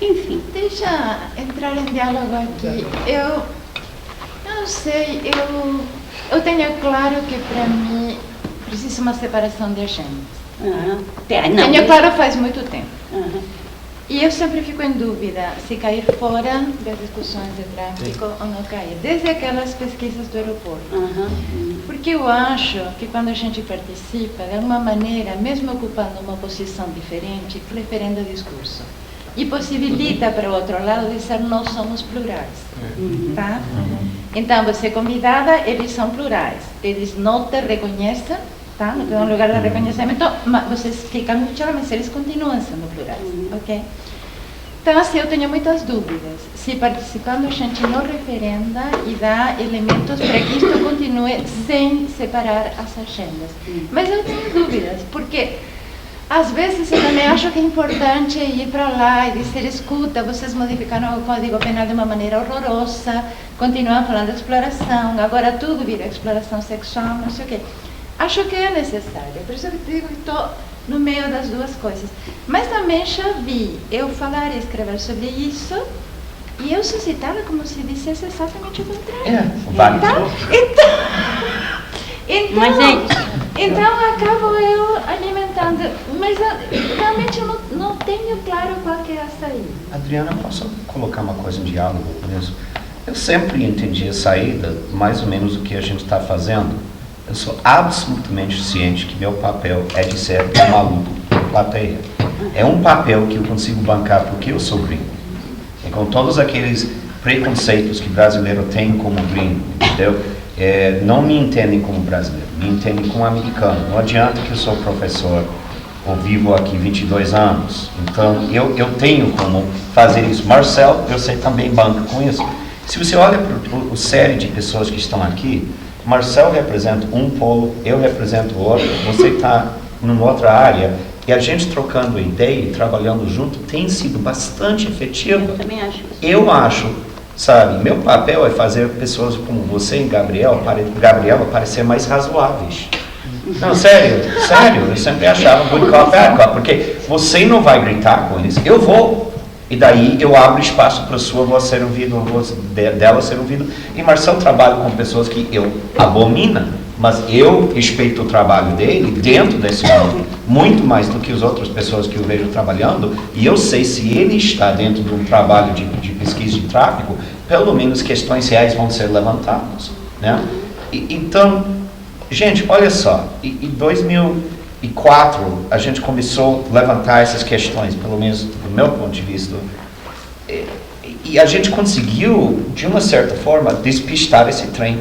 Enfim. Deixa entrar em diálogo aqui. Eu não sei, eu tenho claro que para mim precisa uma separação de agendas. Tenho claro faz muito tempo. E eu sempre fico em dúvida se cair fora das discussões de tráfico ou não cair, desde aquelas pesquisas do aeroporto. Porque eu acho que quando a gente participa, de alguma maneira, mesmo ocupando uma posição diferente, referenda o discurso. E possibilita para o outro lado dizer nós somos plurais. Tá? Então, você é convidada, eles são plurais. Eles não te reconhecem, tá? Não te dão lugar de reconhecimento, mas vocês ficam no chão, mas eles continuam sendo plurais. Ok? Então, assim, eu tenho muitas dúvidas. Se participando a gente não referenda e dá elementos para que isto continue sem separar as agendas. Mas eu tenho dúvidas, porque às vezes eu também acho que é importante ir para lá e dizer, escuta, vocês modificaram o Código Penal de uma maneira horrorosa, continuam falando de exploração, agora tudo vira exploração sexual, não sei o quê. Acho que é necessário, por isso eu digo que estou no meio das duas coisas. Mas também já vi eu falar e escrever sobre isso, e eu suscitava como se dissesse exatamente o contrário. Vários. Então acabo eu alimentando, mas realmente eu não tenho claro qual que é a saída. Adriana, posso colocar uma coisa em diálogo mesmo? Eu sempre entendi a saída, mais ou menos o que a gente está fazendo. Eu sou absolutamente ciente que meu papel é de ser um maluco da plateia. É um papel que eu consigo bancar porque eu sou gringo. E com todos aqueles preconceitos que brasileiro tem como gringo, entendeu? Não me entendem como brasileiro, me entendem como americano. Não adianta que eu sou professor ou vivo aqui 22 anos. Então, eu tenho como fazer isso. Marcel, eu sei também banca com isso. Se você olha para a série de pessoas que estão aqui, Marcel representa um polo, eu represento outro, você está numa outra área, e a gente trocando ideia e trabalhando junto tem sido bastante efetivo. Eu também acho isso. Eu acho, sabe, meu papel é fazer pessoas como você e Gabriela parecer mais razoáveis. Não, sério, eu sempre achava good cop, bad cop, porque você não vai gritar com eles, eu vou. E daí eu abro espaço para a sua voz ser ouvida, a voz dela ser ouvida. E Marcel trabalha com pessoas que eu abomino, mas eu respeito o trabalho dele dentro desse mundo, muito mais do que as outras pessoas que eu vejo trabalhando. E eu sei se ele está dentro de um trabalho de pesquisa de tráfico, pelo menos questões reais vão ser levantadas, né? Então, gente, olha só, em 2004 a gente começou a levantar essas questões, pelo menos do meu ponto de vista, e a gente conseguiu, de uma certa forma, despistar esse trem,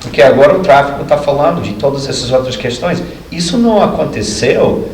porque agora o tráfico está falando de todas essas outras questões. Isso não aconteceu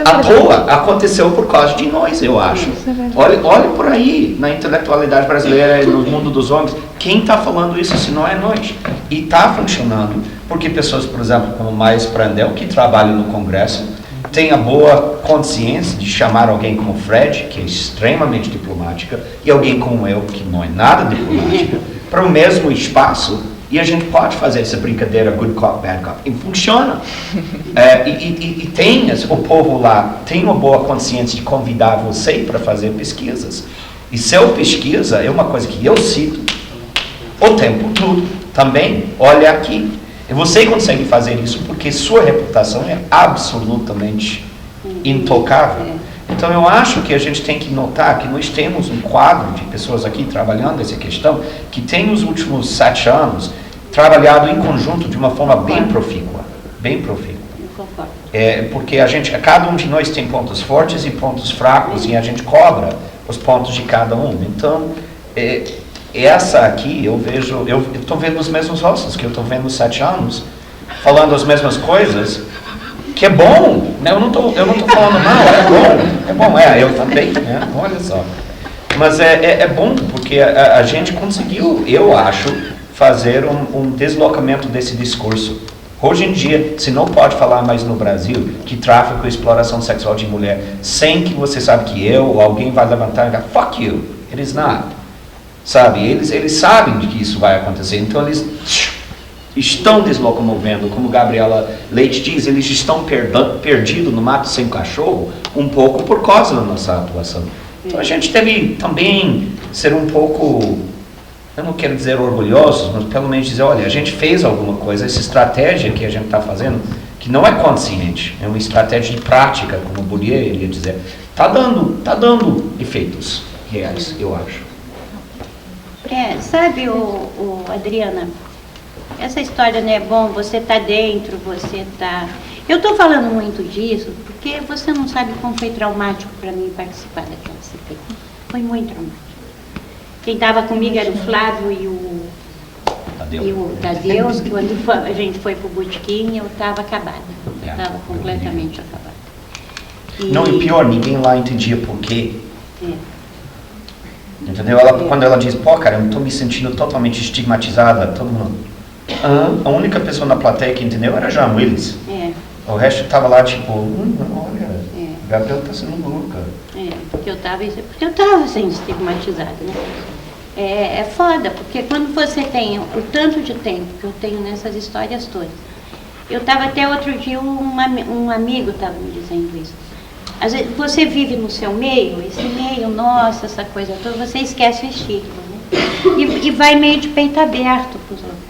à toa, aconteceu por causa de nós, eu acho. Olha por aí, na intelectualidade brasileira, no mundo dos homens, quem está falando isso se não é nós? E está funcionando, porque pessoas, por exemplo, como Maes Brandel, que trabalham no Congresso, têm a boa consciência de chamar alguém como Fred, que é extremamente diplomática, e alguém como eu, que não é nada diplomática, para o mesmo espaço, e a gente pode fazer essa brincadeira good cop, bad cop, e funciona. E tem o povo lá, tem uma boa consciência de convidar você para fazer pesquisas. E seu pesquisa é uma coisa que eu cito o tempo todo também. Olha aqui. E você consegue fazer isso porque sua reputação é absolutamente intocável. Então eu acho que a gente tem que notar que nós temos um quadro de pessoas aqui trabalhando essa questão, que tem nos últimos 7 anos trabalhado em conjunto de uma forma bem profícua. Bem profícua. Porque cada um de nós tem pontos fortes e pontos fracos, e a gente cobra os pontos de cada um. Então, essa aqui, eu estou vendo os mesmos rostos que eu estou vendo há 7 anos, falando as mesmas coisas, que é bom, né? Eu não tô falando não, é bom, eu também, né? Olha só. Mas é bom, porque a gente conseguiu, eu acho, fazer um deslocamento desse discurso. Hoje em dia, se não pode falar mais no Brasil que tráfico e exploração sexual de mulher, sem que você sabe que eu ou alguém vai levantar e falar, fuck you, it is not. Sabe, eles sabem de que isso vai acontecer, então eles estão deslocomovendo, como Gabriela Leite diz, eles estão perdidos no mato sem cachorro, um pouco por causa da nossa atuação. Então a gente deve também ser um pouco, eu não quero dizer orgulhosos, mas pelo menos dizer, olha, a gente fez alguma coisa, essa estratégia que a gente está fazendo, que não é consciente, é uma estratégia de prática, como o Bourdieu iria dizer, está dando efeitos reais, eu acho. Sabe, Adriana, essa história não é bom, você está dentro, você está... Eu estou falando muito disso porque você não sabe como foi traumático para mim participar daquela CPI. Foi muito traumático. Quem estava comigo era o Flávio e o Tadeu, que quando a gente foi para o botequim, eu estava acabada. Estava completamente acabada. E pior, ninguém lá entendia por quê. Entendeu? Quando ela diz, pô, cara, eu estou me sentindo totalmente estigmatizada, todo mundo... A única pessoa na plateia que entendeu era Jean Willis. O resto estava lá, tipo, olha, Gabriel está sendo louca. Porque eu estava sendo estigmatizada, né? É foda, porque quando você tem o tanto de tempo que eu tenho nessas histórias todas. Eu estava até outro dia, um amigo estava me dizendo isso. Às vezes você vive no seu meio, esse meio, nossa, essa coisa toda, você esquece o estigma, né? E vai meio de peito aberto para os locais,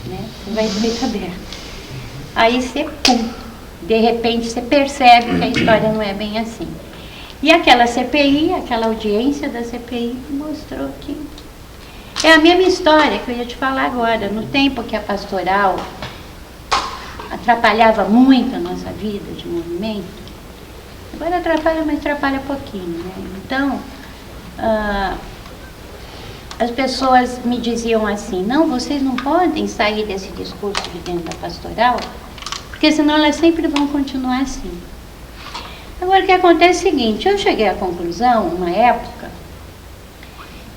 né? Você vai de peito aberto. Aí você, pum, de repente você percebe que a história não é bem assim. E aquela CPI, aquela audiência da CPI mostrou que é a mesma história que eu ia te falar agora. No tempo que a pastoral atrapalhava muito a nossa vida de movimento, agora atrapalha, mas atrapalha pouquinho, né? Então, as pessoas me diziam assim, não, vocês não podem sair desse discurso de dentro da pastoral, porque senão elas sempre vão continuar assim. Agora, o que acontece é o seguinte, eu cheguei à conclusão, uma época,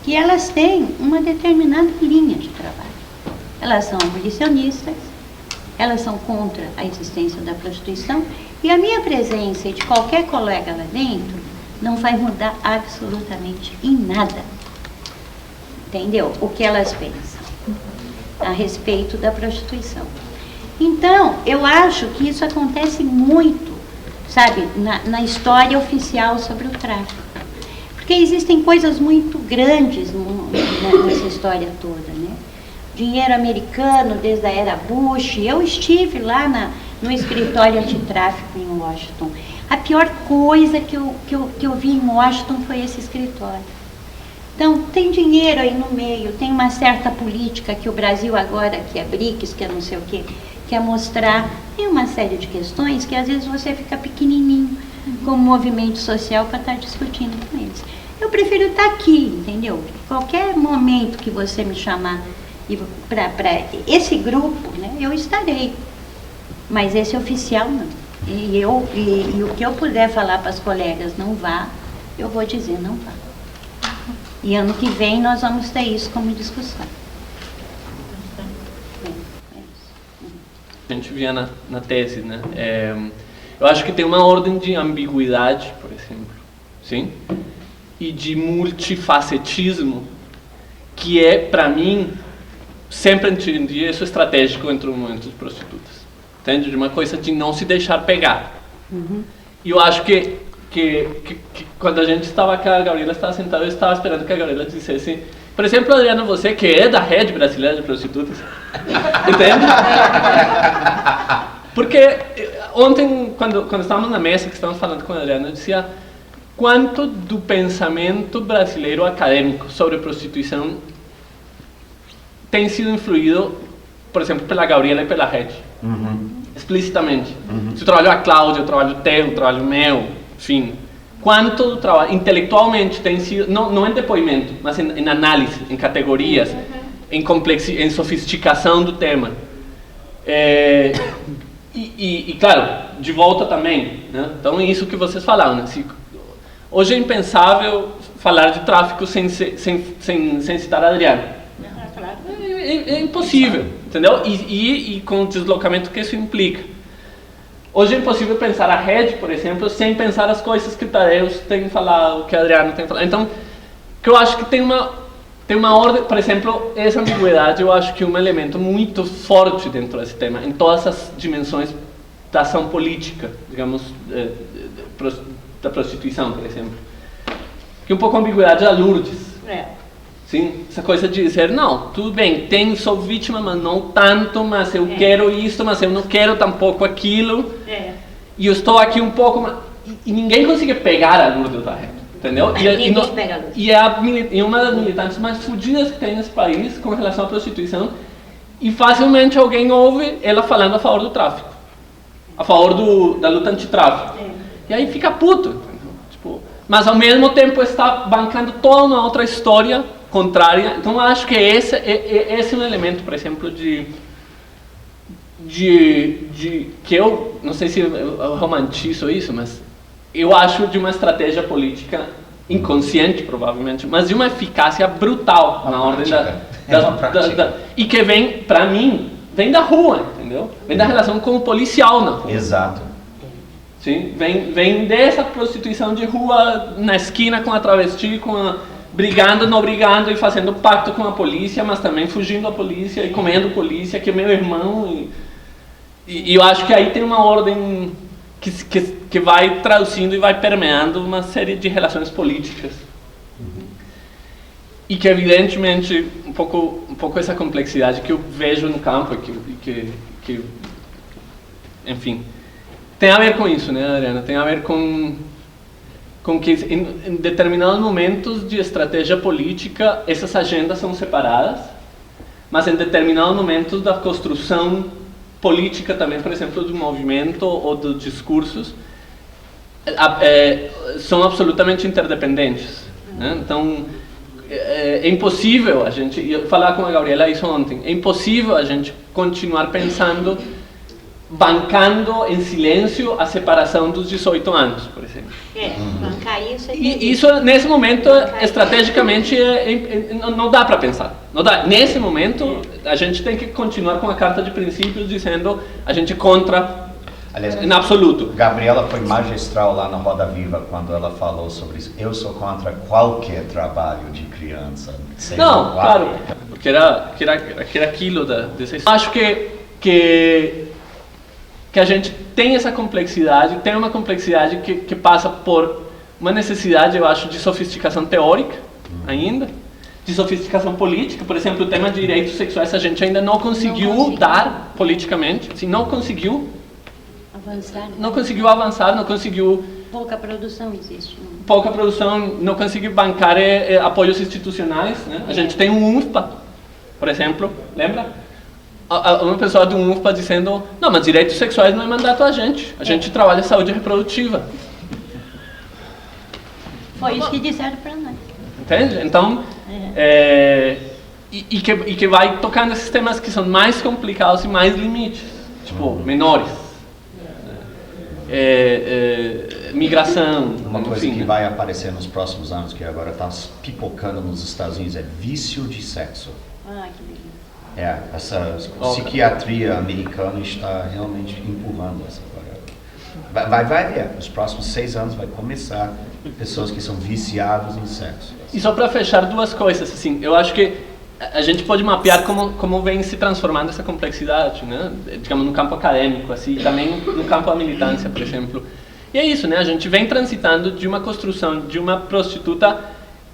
que elas têm uma determinada linha de trabalho. Elas são abolicionistas, elas são contra a existência da prostituição, e a minha presença e de qualquer colega lá dentro não vai mudar absolutamente em nada. Entendeu? O que elas pensam a respeito da prostituição. Então, eu acho que isso acontece muito, sabe, na história oficial sobre o tráfico. Porque existem coisas muito grandes nessa história toda, né? Dinheiro americano desde a era Bush. Eu estive lá no escritório antitráfico em Washington. A pior coisa que eu vi em Washington foi esse escritório. Então, tem dinheiro aí no meio, tem uma certa política que o Brasil agora, que é BRICS, que é não sei o quê, quer mostrar. Tem uma série de questões que às vezes você fica pequenininho como movimento social para estar discutindo com eles. Eu prefiro estar aqui, entendeu? Qualquer momento que você me chamar para esse grupo, né, eu estarei. Mas esse oficial não. E o que eu puder falar para as colegas não vá, eu vou dizer não vá. E ano que vem nós vamos ter isso como discussão. A gente via na tese, né? Eu acho que tem uma ordem de ambiguidade, por exemplo, sim? E de multifacetismo, que é, para mim, sempre entendi isso estratégico entre os movimentos de prostitutas. Entende? De uma coisa de não se deixar pegar. E eu acho que quando a gente estava aqui, a Gabriela estava sentada, eu estava esperando que a Gabriela dissesse, por exemplo, Adriana, você que é da rede brasileira de prostitutas, entende? Porque ontem, quando estávamos na mesa, que estávamos falando com a Adriana, eu dizia quanto do pensamento brasileiro acadêmico sobre prostituição tem sido influído, por exemplo, pela Gabriela e pela rede, explicitamente. Se o trabalho da Cláudia, o trabalho teu, o trabalho meu, enfim, quanto do trabalho intelectualmente tem sido, não em depoimento, mas em análise, em categorias, em sofisticação do tema. E claro, de volta também, né? Então é isso que vocês falaram, né? Hoje é impensável falar de tráfico sem citar a Adriana. É impossível, entendeu? E com o deslocamento que isso implica. Hoje é impossível pensar a rede, por exemplo, sem pensar as coisas que o Tadeu tem falado, que a Adriana tem falado. Então, que eu acho que tem tem uma ordem, por exemplo, essa ambiguidade eu acho que é um elemento muito forte dentro desse tema, em todas as dimensões da ação política, digamos, da prostituição, por exemplo. Que um pouco a ambiguidade da Lourdes. Sim, essa coisa de dizer, não, tudo bem, sou vítima, mas não tanto, mas eu quero isso, mas eu não quero tampouco aquilo. E eu estou aqui um pouco, e ninguém consegue pegar a Lourdes da reta, entendeu? E é uma das militantes mais fodidas que tem nesse país com relação à prostituição, e facilmente alguém ouve ela falando a favor do tráfico, a favor da luta antitráfico. E aí fica puto, tipo, mas ao mesmo tempo está bancando toda uma outra história contrária. Então eu acho que esse é um elemento, por exemplo, de que eu não sei se eu romantizo isso, mas eu acho de uma estratégia política inconsciente, provavelmente, mas de uma eficácia brutal na ordem e que vem, para mim, vem da rua, entendeu? Vem da relação com o policial na rua. Exato. Sim? Vem dessa prostituição de rua na esquina com a travesti, brigando, não brigando e fazendo pacto com a polícia, mas também fugindo da polícia e comendo polícia, que é meu irmão. E eu acho que aí tem uma ordem que vai traduzindo e vai permeando uma série de relações políticas. E que, evidentemente, um pouco essa complexidade que eu vejo no campo, que enfim, tem a ver com isso, né, Adriana? Tem a ver com que em determinados momentos de estratégia política essas agendas são separadas, mas em determinados momentos da construção política também, por exemplo, do movimento ou dos discursos, são absolutamente interdependentes, né? Então, é impossível a gente, eu falava com a Gabriela isso ontem, é impossível a gente continuar pensando, bancando em silêncio a separação dos 18 anos, por exemplo. Bancar isso E isso, nesse momento, estrategicamente, não dá para pensar. Não dá. Nesse momento, a gente tem que continuar com a carta de princípios dizendo a gente contra, aliás, em absoluto. Gabriela foi magistral lá na Roda Viva quando ela falou sobre isso. Eu sou contra qualquer trabalho de criança. Não, claro, porque era aquilo dessa história. Acho que a gente tem essa complexidade, tem uma complexidade que passa por uma necessidade, eu acho, de sofisticação teórica ainda, de sofisticação política. Por exemplo, o tema de direitos sexuais a gente ainda não conseguiu dar politicamente, assim, não conseguiu avançar, não conseguiu. Pouca produção existe. Pouca produção, não conseguiu bancar apoios institucionais, né? A gente tem um UNFPA, por exemplo, lembra? Uma pessoa do UNFPA dizendo, não, mas direitos sexuais não é mandato a gente trabalha saúde reprodutiva. Foi isso que disseram para nós. Entende? Então, e que vai tocando esses temas que são mais complicados e mais limites, tipo, menores. Migração. Uma coisa que vai aparecer nos próximos anos, que agora está pipocando nos Estados Unidos, é vício de sexo. Ah, que delícia. Essa psiquiatria americana está realmente empurrando essa parada. Vai ver, nos próximos 6 anos vai começar pessoas que são viciadas em sexo. E só para fechar duas coisas, assim, eu acho que a gente pode mapear como vem se transformando essa complexidade, né? Digamos, no campo acadêmico, assim, e também no campo da militância, por exemplo. E é isso, né? A gente vem transitando de uma construção de uma prostituta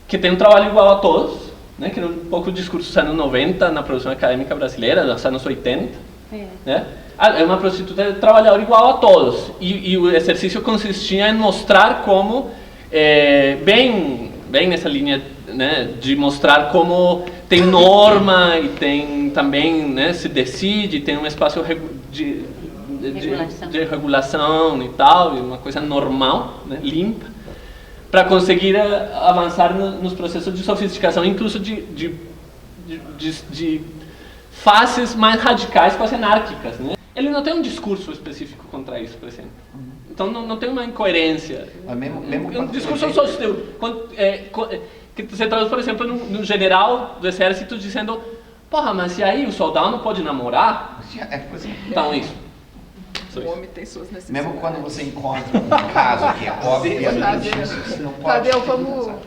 que tem um trabalho igual a todos, né, que era um pouco o discurso dos anos 90 na produção acadêmica brasileira, dos anos 80. Né? É uma prostituta de trabalhador igual a todos. E o exercício consistia em mostrar como, bem nessa linha, né, de mostrar como tem norma e tem também, né, se decide, tem um espaço de regulação e tal, e uma coisa normal, né, limpa, para conseguir avançar nos processos de sofisticação, incluso de faces mais radicais, quase anárquicas, né? Ele não tem um discurso específico contra isso, por exemplo. Então não tem uma incoerência. Um discurso que você traduz, por exemplo, no general do exército dizendo, porra, mas e aí, o soldado não pode namorar? Então isso. O homem tem suas necessidades. Mesmo quando você encontra um caso que é obviamente você não pode... Tadeu,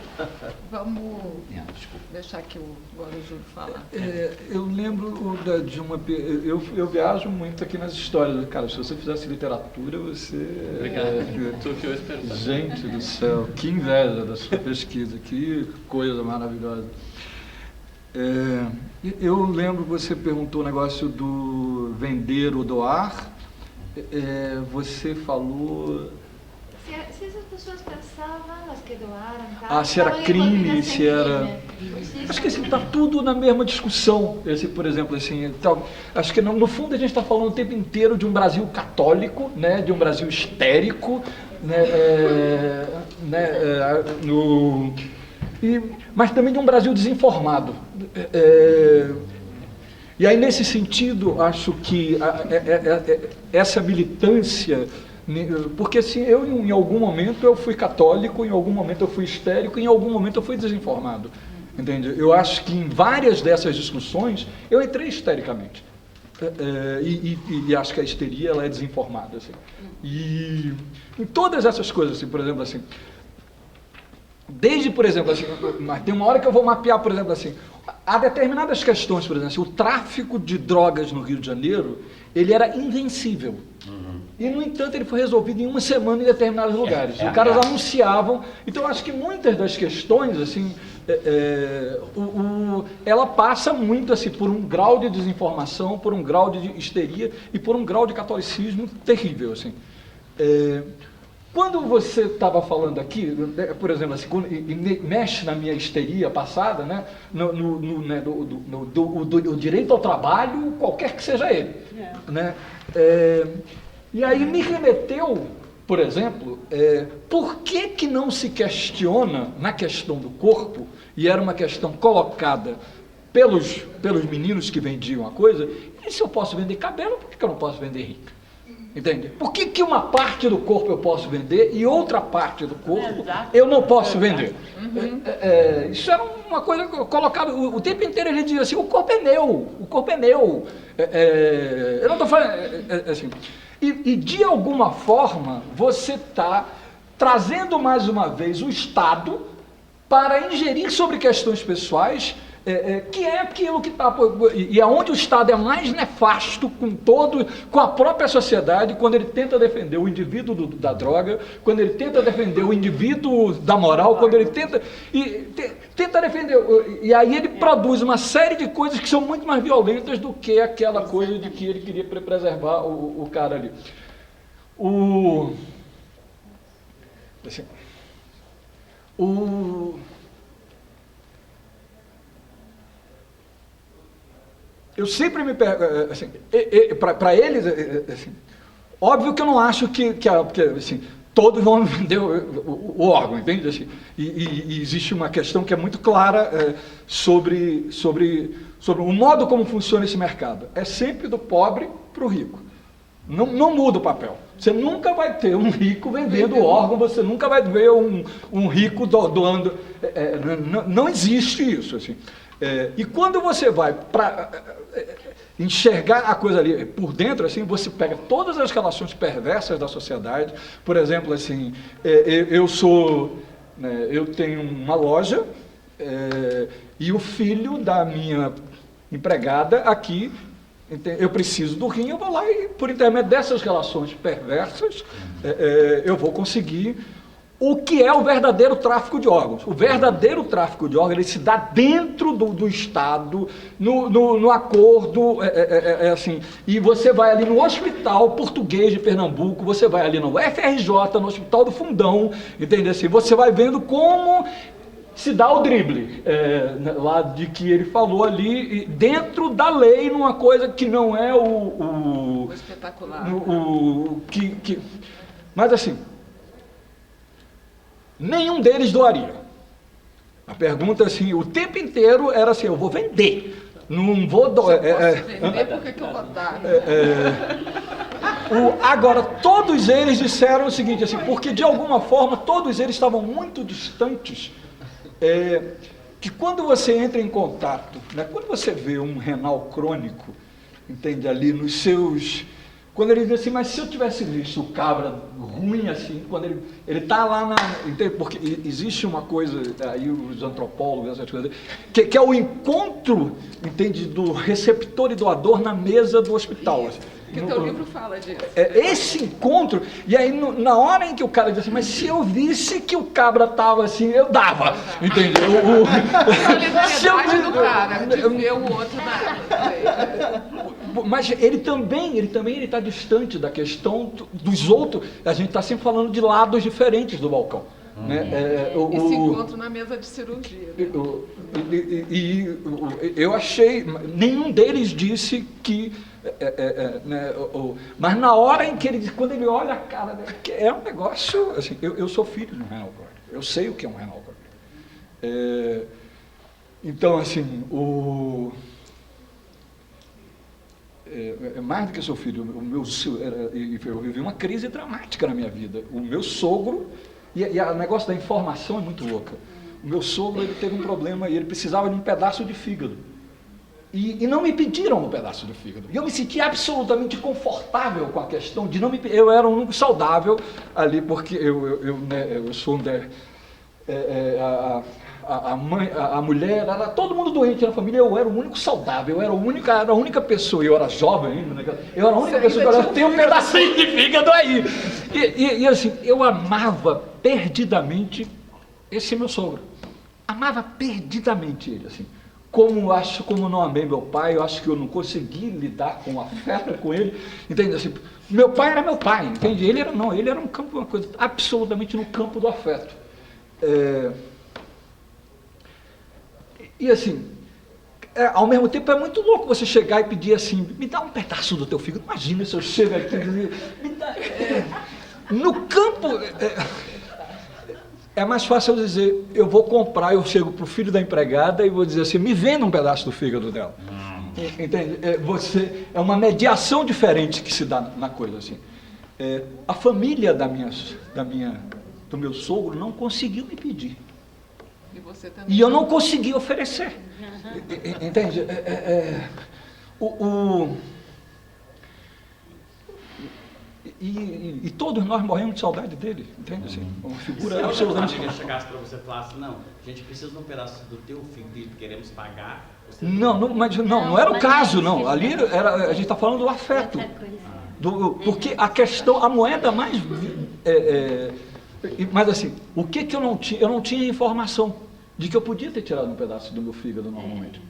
vamos deixar aqui agora o Júlio falar. Eu lembro de uma... Eu viajo muito aqui nas histórias. Cara, se você fizesse literatura, você... Obrigado. Tudo que eu espero. Gente do céu, que inveja da sua pesquisa, que coisa maravilhosa. Eu lembro que você perguntou o negócio do vender ou doar. Você falou... Se as pessoas pensavam, as que doaram... se era crime, se era... Acho que está tudo na mesma discussão. Por exemplo, assim, acho que no fundo a gente está falando o tempo inteiro de um Brasil católico, né, de um Brasil histérico, mas também de um Brasil desinformado. E aí, nesse sentido, acho que essa militância... Porque assim, eu em algum momento eu fui católico, em algum momento eu fui histérico, em algum momento eu fui desinformado. Entende? Eu acho que em várias dessas discussões eu entrei histericamente. E acho que a histeria ela é desinformada. Assim. E em todas essas coisas, assim, por exemplo, assim... Desde, por exemplo, assim, tem uma hora que eu vou mapear, por exemplo, assim, há determinadas questões, por exemplo, assim, o tráfico de drogas no Rio de Janeiro, ele era invencível. E, no entanto, ele foi resolvido em uma semana em determinados lugares. Os caras anunciavam. Então, eu acho que muitas das questões, assim, ela passa muito assim, por um grau de desinformação, por um grau de histeria e por um grau de catolicismo terrível. Assim. Quando você estava falando aqui, por exemplo, assim, mexe na minha histeria passada, né, do direito ao trabalho, qualquer que seja ele. Né, e aí me remeteu, por exemplo, por que não se questiona na questão do corpo, e era uma questão colocada pelos meninos que vendiam a coisa, e se eu posso vender cabelo, por que eu não posso vender rica? Entende? Por que uma parte do corpo eu posso vender e outra parte do corpo eu não posso vender? Isso era uma coisa colocada, o tempo inteiro ele dizia assim, o corpo é meu, o corpo é meu. Eu não estou falando, assim... E de alguma forma você está trazendo mais uma vez o Estado para ingerir sobre questões pessoais, que é aquilo que está... E aonde o Estado é mais nefasto com a própria sociedade, quando ele tenta defender o indivíduo da droga, quando ele tenta defender o indivíduo da moral, quando ele tenta defender... E aí ele produz uma série de coisas que são muito mais violentas do que aquela coisa de que ele queria preservar o cara ali. Eu sempre me pergunto, assim, para eles, assim, óbvio que eu não acho que assim, todos vão vender o órgão, entende? Assim, e existe uma questão que é muito clara sobre o modo como funciona esse mercado. É sempre do pobre para o rico. Não muda o papel. Você nunca vai ter um rico vendendo órgão, você nunca vai ver um rico doando. Não existe isso. Assim. E quando você vai para enxergar a coisa ali por dentro, assim, você pega todas as relações perversas da sociedade. Por exemplo, assim, eu tenho uma loja e o filho da minha empregada aqui, eu preciso do rim, eu vou lá e, por intermédio dessas relações perversas, eu vou conseguir o que é o verdadeiro tráfico de órgãos. O verdadeiro tráfico de órgãos, ele se dá dentro do Estado, no acordo, assim, e você vai ali no Hospital Português de Pernambuco, você vai ali no FRJ, no Hospital do Fundão, entendeu? Assim, você vai vendo como se dá o drible, lá de que ele falou ali, dentro da lei, numa coisa que não é o espetacular. Mas assim, nenhum deles doaria. A pergunta assim, o tempo inteiro era assim, eu vou vender, não vou doar. Vender, por que eu vou dar? Agora, todos eles disseram o seguinte, assim, porque de alguma forma todos eles estavam muito distantes, que quando você entra em contato, né, quando você vê um renal crônico, entende, ali nos seus quando ele diz assim, mas se eu tivesse visto o cabra ruim assim, quando ele está lá porque existe uma coisa, aí os antropólogos, essas coisas, que é o encontro, entende, do receptor e doador na mesa do hospital. Assim. Que o teu livro fala disso. Esse encontro, e aí na hora em que o cara diz assim, mas se eu visse que o cabra estava assim, eu dava, entendeu? A solidariedade do cara, de ver o outro mas ele também está distante da questão dos outros, a gente está sempre falando de lados diferentes do balcão. Né? Esse encontro na mesa de cirurgia. Né? Eu achei, nenhum deles disse que mas na hora em que quando ele olha a cara, é um negócio, assim, eu sou filho de um renal card, eu sei o que é um renal card. Então, assim, mais do que sou filho, eu vivi uma crise dramática na minha vida. O meu sogro, e o negócio da informação é muito louca, o meu sogro ele teve um problema e ele precisava de um pedaço de fígado. E não me pediram um pedaço de fígado. E eu me senti absolutamente confortável com a questão de não me pedir. Eu era um único saudável ali, porque eu sou a mulher, era todo mundo doente na família, eu era o único saudável, eu era a única pessoa, eu era jovem ainda, né? Eu era a única pessoa que tem um pedacinho de fígado aí. E assim, eu amava perdidamente esse meu sogro. Amava perdidamente ele, assim. Como não amei meu pai, eu acho que eu não consegui lidar com o afeto com ele, entende? Assim, meu pai era meu pai, entende? Ele era uma coisa absolutamente no campo do afeto. E assim, ao mesmo tempo é muito louco você chegar e pedir assim, me dá um pedaço do teu fígado. Imagina se eu chego aqui e dizer, me dá... No campo... É mais fácil eu dizer, eu vou comprar, eu chego para o filho da empregada e vou dizer assim, me venda um pedaço do fígado dela. Entende? É uma mediação diferente que se dá na coisa assim. A família do meu sogro não conseguiu me pedir. E você também. E eu não consegui oferecer. Entende? E todos nós morremos de saudade dele, entende? Assim, uma figura absolutamente... Se a família chegasse para você e falasse, não, a gente precisa de um pedaço do teu fígado e queremos pagar... Não era o caso, não. Ali a gente está falando do afeto. Porque a questão, a moeda mais... mas assim, o que eu não tinha? Eu não tinha informação de que eu podia ter tirado um pedaço do meu fígado normalmente.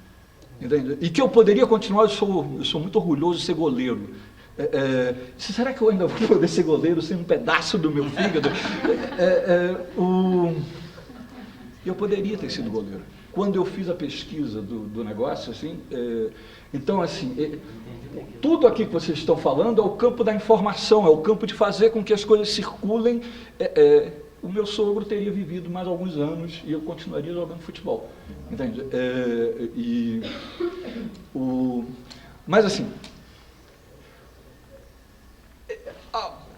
Entende? E que eu poderia continuar, eu sou muito orgulhoso de ser goleiro. Será que eu ainda vou poder ser goleiro sem um pedaço do meu fígado? Eu poderia ter sido goleiro. Quando eu fiz a pesquisa do negócio, assim, então, assim, tudo aqui que vocês estão falando é o campo da informação, é o campo de fazer com que as coisas circulem. O meu sogro teria vivido mais alguns anos e eu continuaria jogando futebol. Entende? Mas, assim...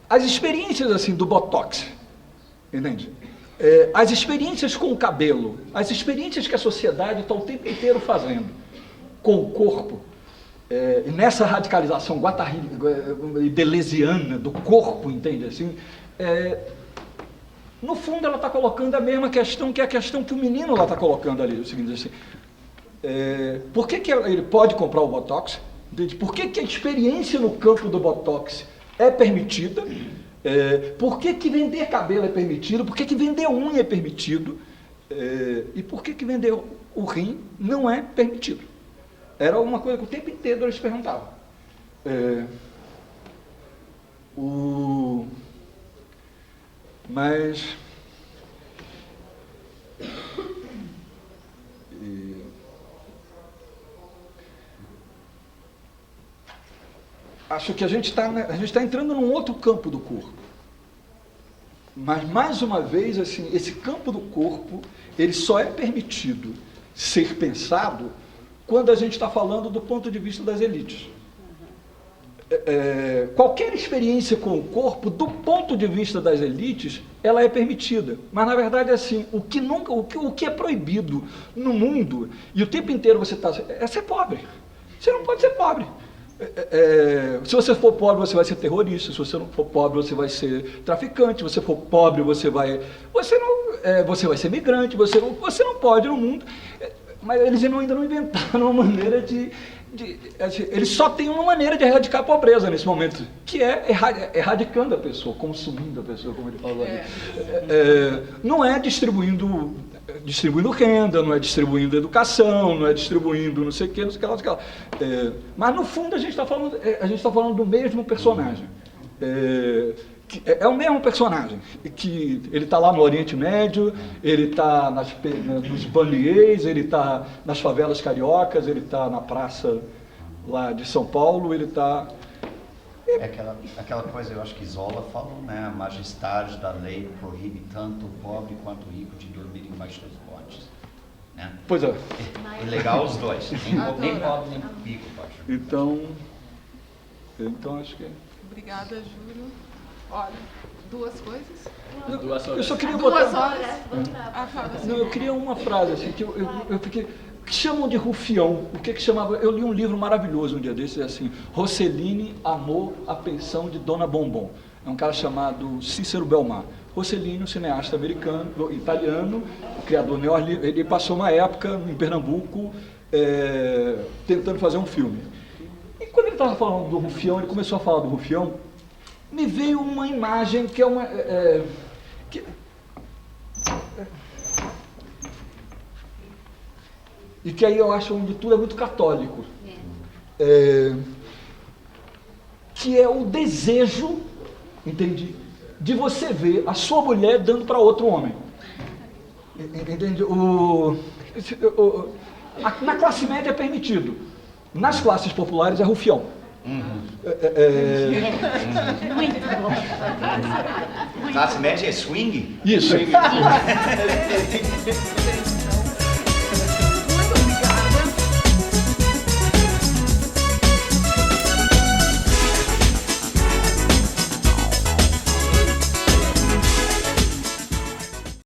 As experiências assim do Botox, entende? As experiências com o cabelo, as experiências que a sociedade está o tempo inteiro fazendo com o corpo, e nessa radicalização deleuziana do corpo, entende? Assim, no fundo ela está colocando a mesma questão que a questão que o menino lá está colocando ali, o seguinte assim, por que ele pode comprar o Botox? Entende? Por que a experiência no campo do Botox é permitida? Por que vender cabelo é permitido? Por que vender unha é permitido? E por que vender o rim não é permitido? Era uma coisa que o tempo inteiro eles perguntavam. Mas... acho que a gente está entrando num outro campo do corpo. Mas, mais uma vez, assim, esse campo do corpo, ele só é permitido ser pensado quando a gente está falando do ponto de vista das elites. Qualquer experiência com o corpo, do ponto de vista das elites, ela é permitida. Mas, na verdade, assim, o que é proibido no mundo, e o tempo inteiro você está... é ser pobre. Você não pode ser pobre. Se você for pobre, você vai ser terrorista. Se você não for pobre, você vai ser traficante. Se você for pobre, você vai ser migrante. Você não pode no mundo. Mas eles ainda não inventaram uma maneira eles só têm uma maneira de erradicar a pobreza nesse momento, que é erradicando a pessoa, consumindo a pessoa, como ele falou ali. Não é distribuindo renda, não é distribuindo educação, não é distribuindo não sei o que, não sei o que lá. Mas no fundo a gente está falando do mesmo personagem. É o mesmo personagem, que ele está lá no Oriente Médio, ele está nos banlieues, ele está nas favelas cariocas, ele está na praça lá de São Paulo, ele está... É aquela coisa, eu acho que Zola falou, né? A majestade da lei proíbe tanto o pobre quanto o rico de dormir embaixo dos pontes. Né? Pois é. É legal os dois, nem pobre nem rico, acho. Então acho que... Obrigada, Júlio. Olha, duas coisas. Eu só queria Duas botar... horas. Não, eu queria uma frase assim, que eu fiquei... que chamam de rufião. O que chamava? Eu li um livro maravilhoso um dia desses, assim, Rossellini amou a pensão de Dona Bombom. É um cara chamado Cícero Belmar. Rossellini, um cineasta italiano, criador neorrealista, ele passou uma época em Pernambuco tentando fazer um filme. E quando ele estava falando do rufião, ele começou a falar do rufião, me veio uma imagem que é uma... e que aí eu acho onde tudo é muito católico. Que é o desejo, entende, de você ver a sua mulher dando para outro homem. Entende? Na classe média é permitido. Nas classes populares é rufião. Muito bom. Classe média é swing? Isso.